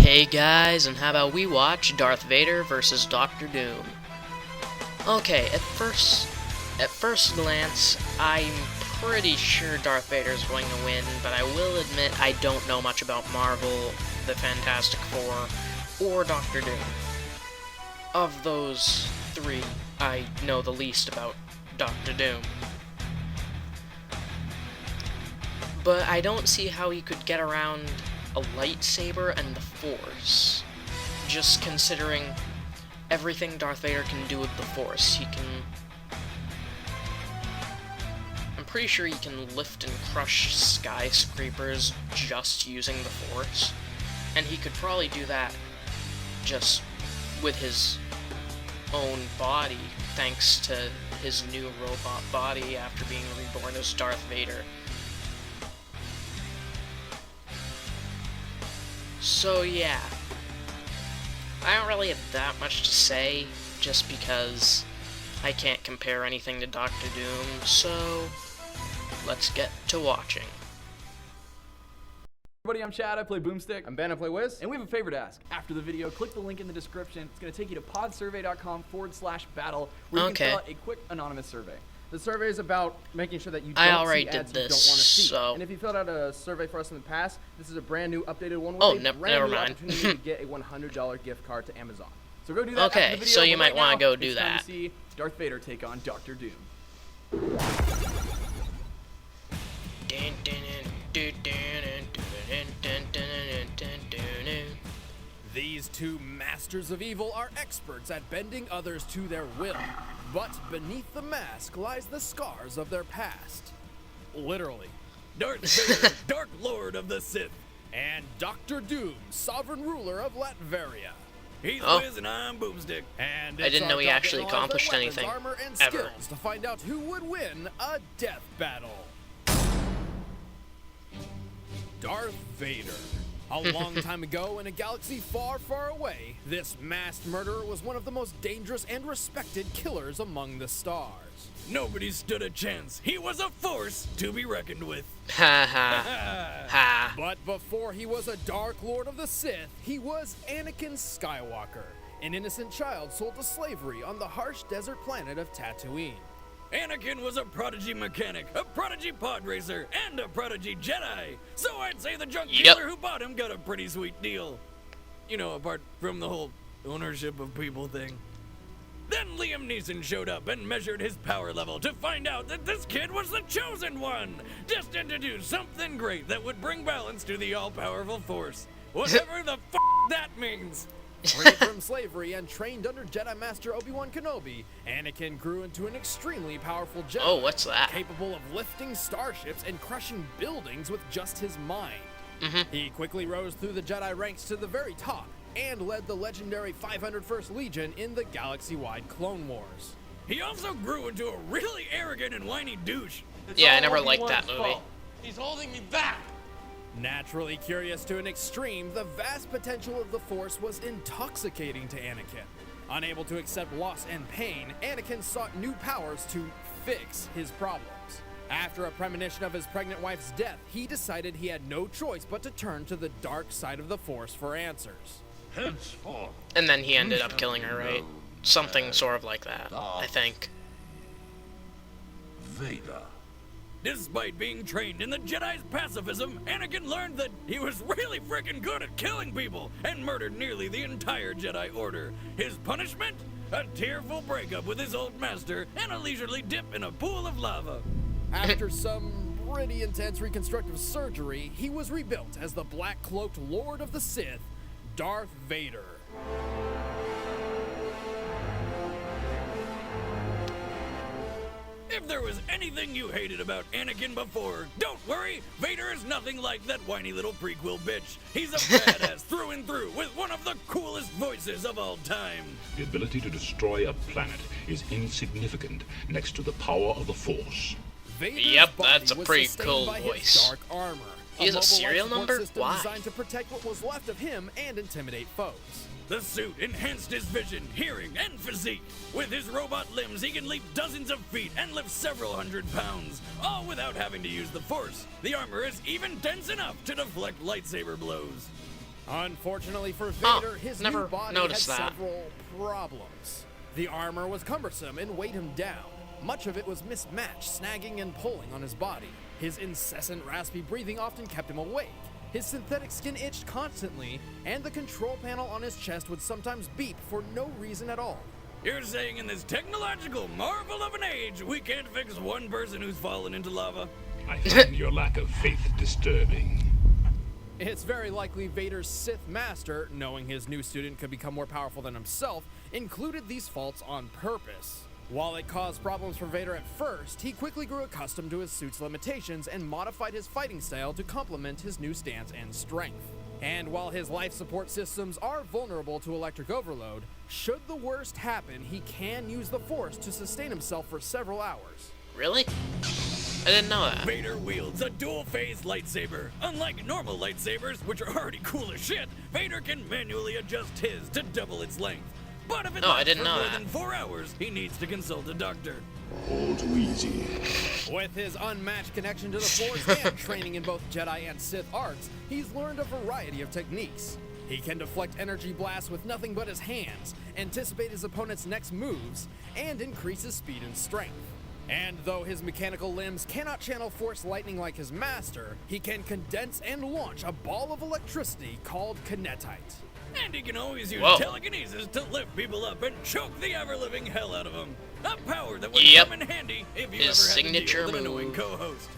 Hey guys, and how about we watch Darth Vader versus Doctor Doom? Okay, at first glance, I'm pretty sure Darth Vader is going to win, but I will admit I don't know much about Marvel, the Fantastic Four, or Doctor Doom. Of those three, I know the least about Doctor Doom. But I don't see how he could get around a lightsaber and the Force. Just considering everything Darth Vader can do with the Force. I'm pretty sure he can lift and crush skyscrapers just using the Force. And he could probably do that just with his own body, thanks to his new robot body after being reborn as Darth Vader. So yeah, I don't really have that much to say, just because I can't compare anything to Doctor Doom, so let's get to watching. Everybody, I'm Chad, I play Boomstick. I'm Ben, I play Wiz. And we have a favor to ask. After the video, click the link in the description. It's going to take you to podsurvey.com/battle, where you can fill out a quick anonymous survey. The survey is about making sure that you I don't already see did ads you don't this, want to see. so... And if you filled out a survey for us in the past, this is a brand new updated one with a brand never new mind. opportunity to get a $100 gift card to Amazon. So go do that Okay, after the video. so you but might right want to now, go do It's time that. to see Darth Vader take on Doctor Doom. These two masters of evil are experts at bending others to their will, but beneath the mask lies the scars of their past. Literally. Darth Vader, Dark Lord of the Sith, and Doctor Doom, Sovereign Ruler of Latveria. He's Wiz and I'm Boomstick. And I didn't know he actually accomplished weapons, anything, armor, and ever. skills to find out who would win a death battle. Darth Vader. A long time ago in a galaxy far, far away, this masked murderer was one of the most dangerous and respected killers among the stars. Nobody stood a chance. He was a force to be reckoned with. Ha ha. Ha. But before he was a Dark Lord of the Sith, he was Anakin Skywalker, an innocent child sold to slavery on the harsh desert planet of Tatooine. Anakin was a prodigy mechanic, a prodigy pod racer, and a prodigy Jedi. So I'd say the junk dealer who bought him got a pretty sweet deal. You know, apart from the whole ownership of people thing. Then Liam Neeson showed up and measured his power level to find out that this kid was the chosen one, destined to do something great that would bring balance to the all-powerful Force. Whatever the f*** that means. Freed from slavery and trained under Jedi Master Obi-Wan Kenobi, Anakin grew into an extremely powerful Jedi. Oh, what's that? Capable of lifting starships and crushing buildings with just his mind. He quickly rose through the Jedi ranks to the very top and led the legendary 501st Legion in the galaxy-wide Clone Wars. He also grew into a really arrogant and whiny douche. Yeah, I never liked that movie. He's holding me back. Naturally curious to an extreme, the vast potential of the Force was intoxicating to Anakin. Unable to accept loss and pain, Anakin sought new powers to fix his problems. After a premonition of his pregnant wife's death, he decided he had no choice but to turn to the dark side of the Force for answers. Henceforth, And then he ended up killing her, right? Something sort of like that, I think. Vader. Despite being trained in the Jedi's pacifism, Anakin learned that he was really freaking good at killing people and murdered nearly the entire Jedi Order. His punishment? A tearful breakup with his old master and a leisurely dip in a pool of lava. After some pretty intense reconstructive surgery, he was rebuilt as the black-cloaked Lord of the Sith, Darth Vader. If there was anything you hated about Anakin before, don't worry, Vader is nothing like that whiny little prequel bitch. He's a badass through and through with one of the coolest voices of all time. The ability to destroy a planet is insignificant next to the power of the Force. Vader's Yep, body that's a was pretty sustained cool by his voice. dark armor. He has a mobile serial life support number? system Why? designed to protect what was left of him and intimidate foes. The suit enhanced his vision, hearing, and physique. With his robot limbs, he can leap dozens of feet and lift several hundred pounds, all without having to use the Force. The armor is even dense enough to deflect lightsaber blows. Unfortunately for Oh, Vader, his never new body had noticed that. several problems. The armor was cumbersome and weighed him down. Much of it was mismatched, snagging and pulling on his body. His incessant raspy breathing often kept him awake. His synthetic skin itched constantly, and the control panel on his chest would sometimes beep for no reason at all. You're saying in this technological marvel of an age, we can't fix one person who's fallen into lava? I find your lack of faith disturbing. It's very likely Vader's Sith Master, knowing his new student could become more powerful than himself, included these faults on purpose. While it caused problems for Vader at first, he quickly grew accustomed to his suit's limitations and modified his fighting style to complement his new stance and strength. And while his life support systems are vulnerable to electric overload, should the worst happen, he can use the Force to sustain himself for several hours. Really? I didn't know that. Vader wields a dual-phase lightsaber. Unlike normal lightsabers, which are already cool as shit, Vader can manually adjust his to double its length. But if it No, I lasts didn't for know more that. than 4 hours, he needs to consult a doctor. All too easy. With his unmatched connection to the Force and training in both Jedi and Sith arts, he's learned a variety of techniques. He can deflect energy blasts with nothing but his hands, anticipate his opponent's next moves, and increase his speed and strength. And though his mechanical limbs cannot channel Force lightning like his master, he can condense and launch a ball of electricity called kinetite. And he can always use Whoa. telekinesis to lift people up and choke the ever-living hell out of them. A power that would Yep. come in handy if you His ever had to signature deal with an annoying move. co-host.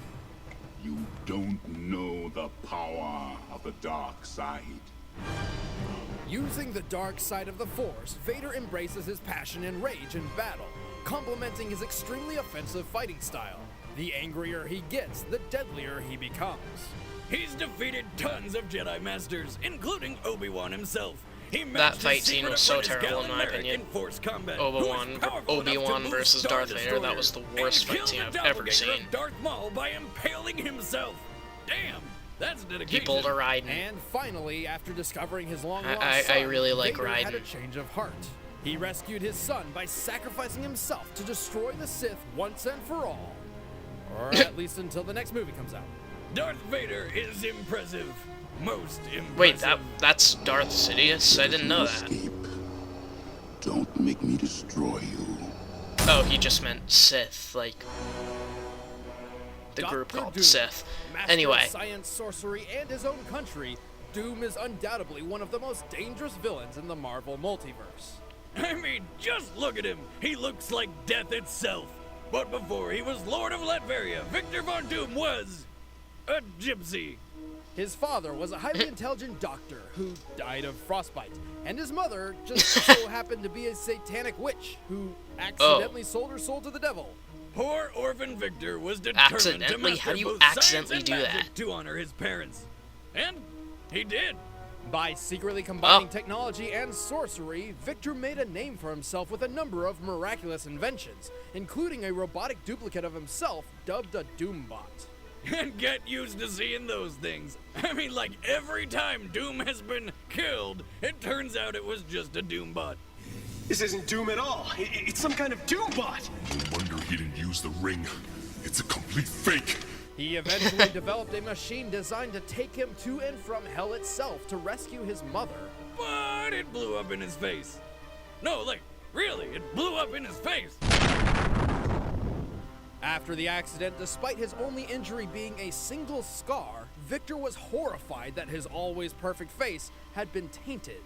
You don't know the power of the dark side. Using the dark side of the Force, Vader embraces his passion and rage in battle, complementing his extremely offensive fighting style. The angrier he gets, the deadlier he becomes. He's defeated tons of Jedi Masters, including Obi-Wan himself. He That matched his fight scene secret was so apprentice, terrible in Galen my Merrick, opinion. in Force combat, who is Obi-Wan powerful enough to Obi-Wan move versus Star Darth Vader, that was the Destroyers, worst and fight scene killed the I've ever doppelganger seen. of Darth Maul by impaling himself. Damn, that's dedication. He pulled a Raiden. And finally, after discovering his long-lost I son, really like Vader had a Raiden. change of heart. He rescued his son by sacrificing himself to destroy the Sith once and for all. Or at least until the next movie comes out. Darth Vader is impressive. Most impressive. Wait, that's Darth Sidious? I didn't know that. Escape. Don't make me destroy you. Oh, he just meant Sith, like the group Dr. called Doom, Sith. master Anyway, of science, sorcery, and his own country, Doom is undoubtedly one of the most dangerous villains in the Marvel multiverse. I mean, just look at him. He looks like death itself. But before he was Lord of Latveria, Victor Von Doom was a gypsy. His father was a highly intelligent doctor who died of frostbite, and his mother just so happened to be a satanic witch who accidentally sold her soul to the devil. Poor orphan Victor was determined to Accidentally? master How do you both science accidentally and do magic that? to honor his parents. And he did. By secretly combining Oh. technology and sorcery, Victor made a name for himself with a number of miraculous inventions, including a robotic duplicate of himself dubbed a Doombot. And get used to seeing those things. I mean, like every time Doom has been killed, it turns out it was just a Doombot. This isn't Doom at all. It's some kind of Doombot. No wonder he didn't use the ring. It's a complete fake. He eventually developed a machine designed to take him to and from hell itself to rescue his mother. But it blew up in his face. No, like, really, it blew up in his face. After the accident, despite his only injury being a single scar, Victor was horrified that his always perfect face had been tainted.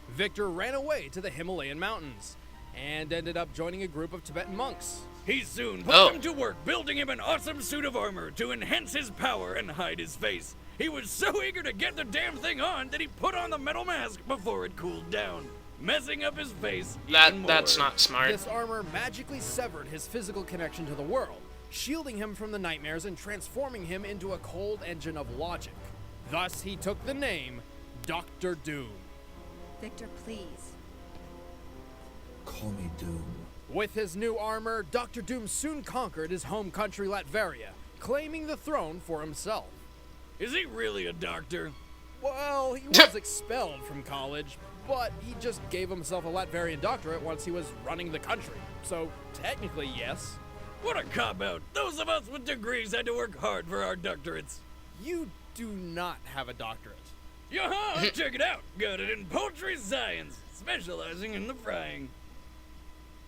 Victor ran away to the Himalayan mountains and ended up joining a group of Tibetan monks. He soon put Oh. them to work building him an awesome suit of armor to enhance his power and hide his face. He was so eager to get the damn thing on that he put on the metal mask before it cooled down, messing up his face even that's more. not smart. This armor magically severed his physical connection to the world, shielding him from the nightmares and transforming him into a cold engine of logic. Thus, he took the name Dr. Doom. Victor, please. Call me Doom. With his new armor, Dr. Doom soon conquered his home country Latveria, claiming the throne for himself. Is he really a doctor? Well, he was expelled from college, but he just gave himself a Latvian doctorate once he was running the country. So, technically, yes. What a cop-out. Those of us with degrees had to work hard for our doctorates. You do not have a doctorate. Yaha, check it out. Got it in poultry science, specializing in the frying.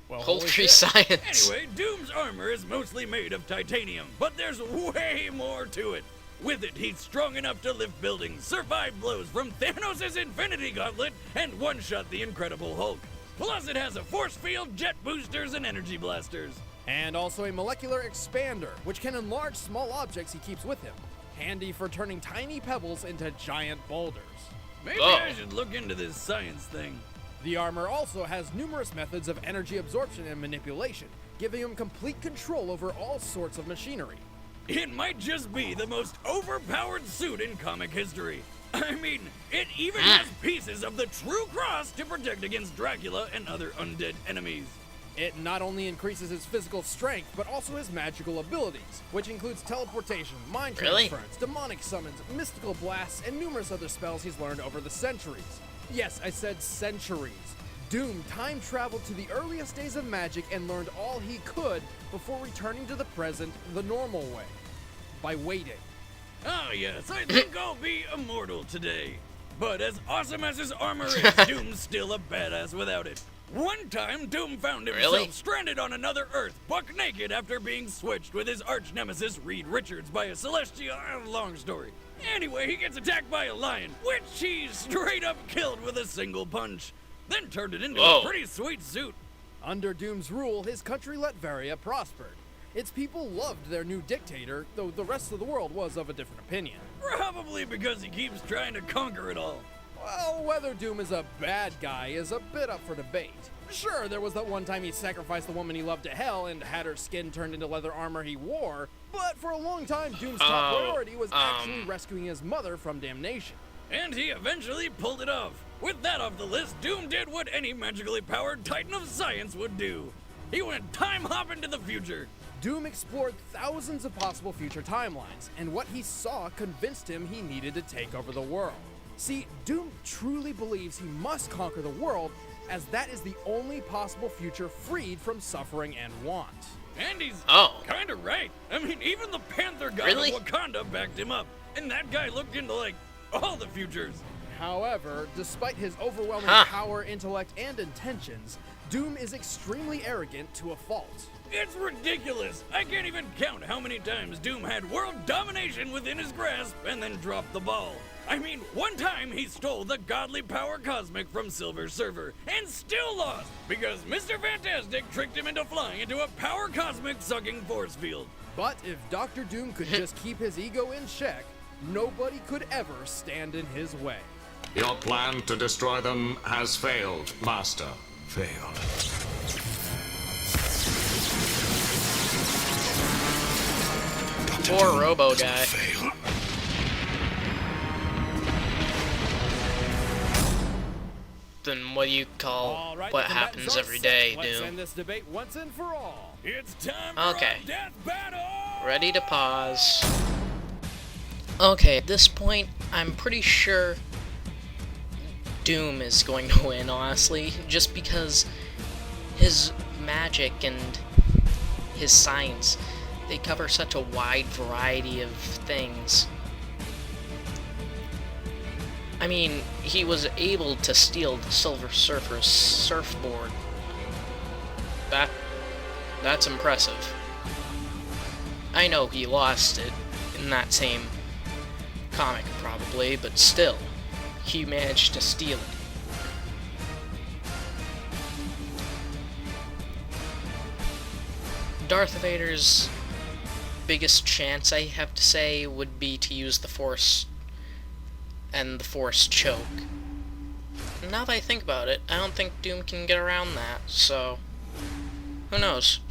Well, Poultry science. Anyway, Doom's armor is mostly made of titanium, but there's way more to it. With it, he's strong enough to lift buildings, survive blows from Thanos' Infinity Gauntlet, and one-shot the Incredible Hulk. Plus, it has a force field, jet boosters, and energy blasters. And also a molecular expander, which can enlarge small objects he keeps with him. Handy for turning tiny pebbles into giant boulders. Maybe I should look into this science thing. The armor also has numerous methods of energy absorption and manipulation, giving him complete control over all sorts of machinery. It might just be the most overpowered suit in comic history. I mean, it even has pieces of the True Cross to protect against Dracula and other undead enemies. It not only increases his physical strength, but also his magical abilities, which includes teleportation, mind transference, demonic summons, mystical blasts, and numerous other spells he's learned over the centuries. Yes, I said centuries. Doom time traveled to the earliest days of magic and learned all he could before returning to the present the normal way, by waiting. Oh yes, I think I'll be immortal today. But as awesome as his armor is, Doom's still a badass without it. One time, Doom found himself stranded on another Earth, buck naked after being switched with his arch nemesis Reed Richards by a celestial. Long story. Anyway, he gets attacked by a lion, which he straight up killed with a single punch. Then turned it into a pretty sweet suit. Under Doom's rule, his country Latveria prospered. Its people loved their new dictator, though the rest of the world was of a different opinion. Probably because he keeps trying to conquer it all. Well, whether Doom is a bad guy is a bit up for debate. Sure, there was that one time he sacrificed the woman he loved to hell and had her skin turned into leather armor he wore, but for a long time, Doom's top priority was actually rescuing his mother from damnation. And he eventually pulled it off. With that off the list, Doom did what any magically powered titan of science would do. He went time hopping to the future. Doom explored thousands of possible future timelines, and what he saw convinced him he needed to take over the world. See, Doom truly believes he must conquer the world, as that is the only possible future freed from suffering and want. And he's kinda right. I mean, even the Panther god of Wakanda backed him up, and that guy looked into, like, all the futures. However, despite his overwhelming power, intellect, and intentions, Doom is extremely arrogant to a fault. It's ridiculous. I can't even count how many times Doom had world domination within his grasp and then dropped the ball. I mean, one time he stole the godly power cosmic from Silver Surfer and still lost because Mr. Fantastic tricked him into flying into a power cosmic sucking force field. But if Dr. Doom could just keep his ego in check, nobody could ever stand in his way. Your plan to destroy them has failed, Master. Failed. Poor Robo guy. Fail. Then what do you call what happens every day, Doom? Let's end this debate once and for all. It's time for a death battle! Ready to pause. Okay, at this point, I'm pretty sure Doom is going to win, honestly, just because his magic and his science, they cover such a wide variety of things. I mean, he was able to steal the Silver Surfer's surfboard. That's impressive. I know he lost it in that same comic, probably, but still, he managed to steal it. Darth Vader's biggest chance, I have to say, would be to use the Force and the Force choke. Now that I think about it, I don't think Doom can get around that, so who knows?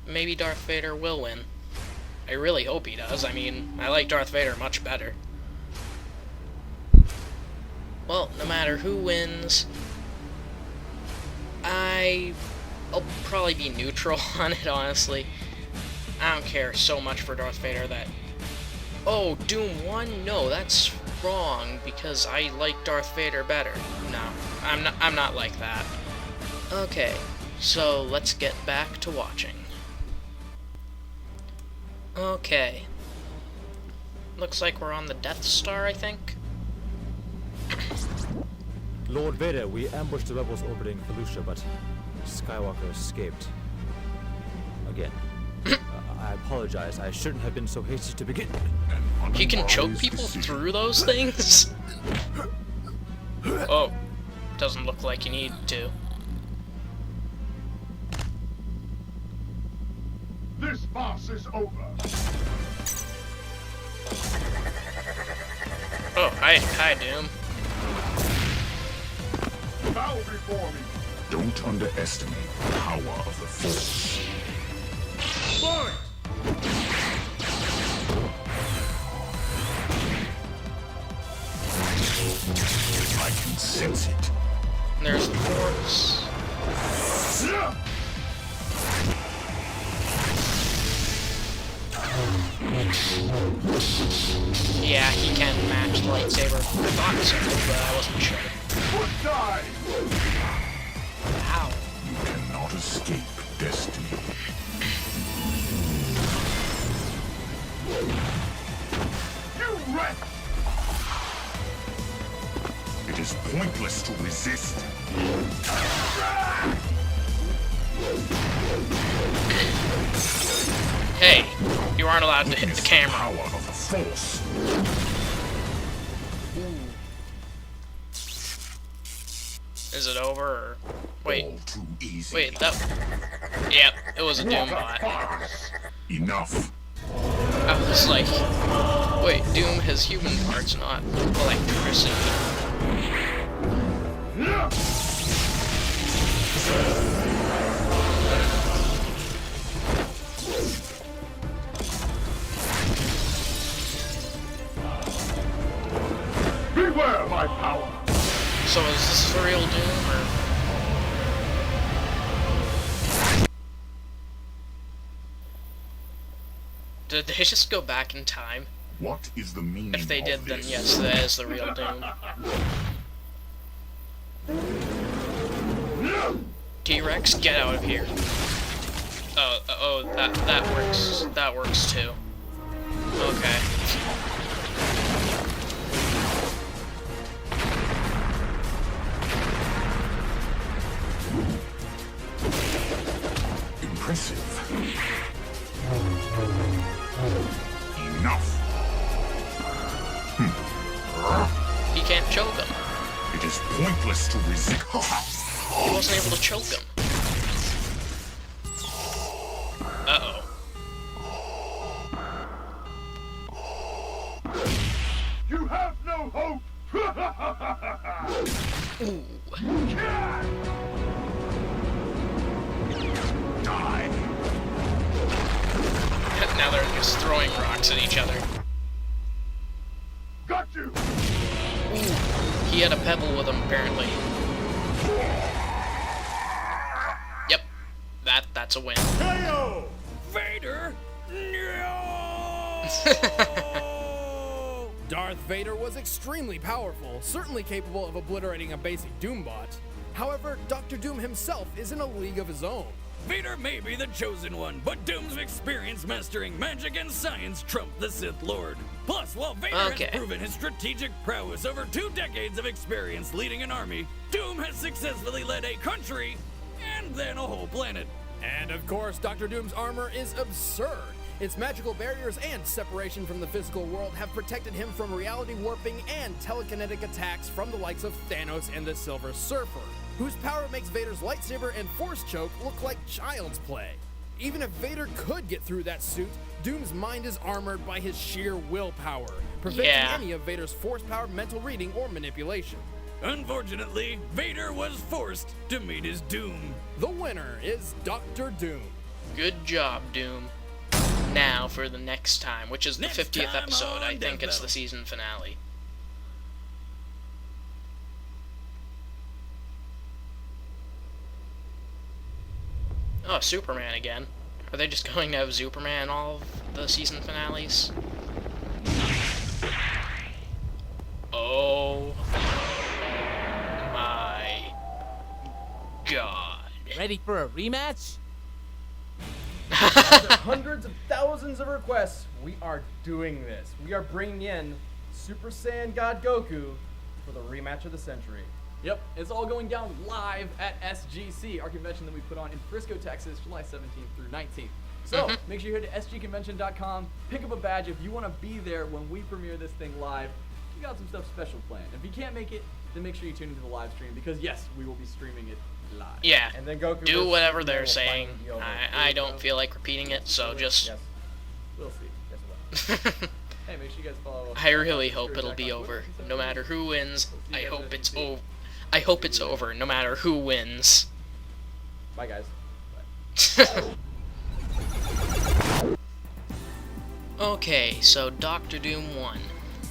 Maybe Darth Vader will win. I really hope he does. I mean, I like Darth Vader much better. Well, no matter who wins, I'll probably be neutral on it, honestly. I don't care so much for Darth Vader that... Oh, Doom won? No, that's wrong, because I like Darth Vader better. No, I'm not like that. Okay, so let's get back to watching. Okay. Looks like we're on the Death Star, I think. Lord Vader, we ambushed the rebels orbiting Felucia, but Skywalker escaped. Again. I apologize. I shouldn't have been so hasty to begin. He can choke people through those things? Oh. Doesn't look like you need to. This farce is over. Oh, hi, Doom. Bow before me. Don't underestimate the power of the Force. Fight! I can sense it. There's the Force. Yeah, he can match the lightsaber. I thought so, but I wasn't sure. Ow. You cannot escape destiny. You rat! It is pointless to resist. Hey, you aren't allowed to hit the camera. Power of the Force. Is it over or... Wait. All too easy. Wait, that... Yep, it was a Doom bot. Enough. I was like... Wait, Doom has human parts, not electricity. Beware my power. So is this the real Doom, or...? Did they just go back in time? What is the meaning If they did, of then this? yes, that is the real Doom. T-Rex, get out of here. Oh, that works. That works too. Okay. Impressive. Enough. He can't choke him. It is pointless to resist. He wasn't able to choke him. Uh-oh. You have no hope. Ooh. Die. Now they're just throwing rocks at each other. Got you. Ooh. He had a pebble with him, apparently. Yep. That's a win. Hey-o! Vader? No! Darth Vader was extremely powerful, certainly capable of obliterating a basic Doombot. However, Dr. Doom himself is in a league of his own. Vader may be the chosen one, but Doom's experience mastering magic and science trumped the Sith Lord. Plus, while Vader has proven his strategic prowess over 2 decades of experience leading an army, Doom has successfully led a country and then a whole planet. And of course, Dr. Doom's armor is absurd. Its magical barriers and separation from the physical world have protected him from reality warping and telekinetic attacks from the likes of Thanos and the Silver Surfer, whose power makes Vader's lightsaber and force choke look like child's play. Even if Vader could get through that suit, Doom's mind is armored by his sheer willpower, preventing any of Vader's force-powered mental reading or manipulation. Unfortunately, Vader was forced to meet his doom. The winner is Dr. Doom. Good job, Doom. Now for the next time, which is the 50th episode. I think it's the season finale. Oh, Superman again. Are they just going to have Superman in all of the season finales? Oh my god. Ready for a rematch? After hundreds of thousands of requests, we are doing this. We are bringing in Super Saiyan God Goku for the rematch of the century. Yep, it's all going down live at SGC, our convention that we put on in Frisco, Texas, July 17th through 19th. So make sure you head to sgconvention.com, pick up a badge if you want to be there when we premiere this thing live. We got some stuff special planned. If you can't make it, then make sure you tune into the live stream because yes, we will be streaming it live. Yeah. And then Goku do versus whatever Superman they're will saying. finally be over. I don't feel like repeating it, so just. Yes. We'll see. Yes, we will. Hey, make sure you guys follow us. I really hope it'll be over, no matter who wins. I hope it's over. I hope it's over, no matter who wins. Bye, guys. Bye. Okay, so Doctor Doom won.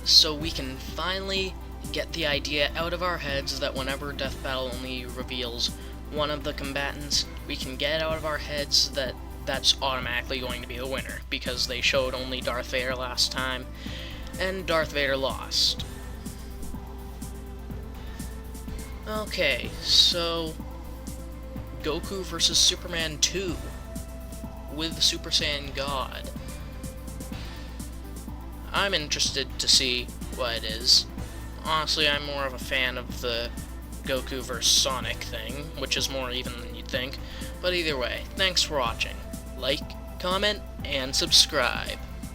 So we can finally get the idea out of our heads that whenever Death Battle only reveals one of the combatants, we can get out of our heads that that's automatically going to be the winner, because they showed only Darth Vader last time, and Darth Vader lost. Okay, so Goku versus Superman 2 with Super Saiyan God. I'm interested to see what it is. Honestly, I'm more of a fan of the Goku vs. Sonic thing, which is more even than you'd think. But either way, thanks for watching. Like, comment, and subscribe.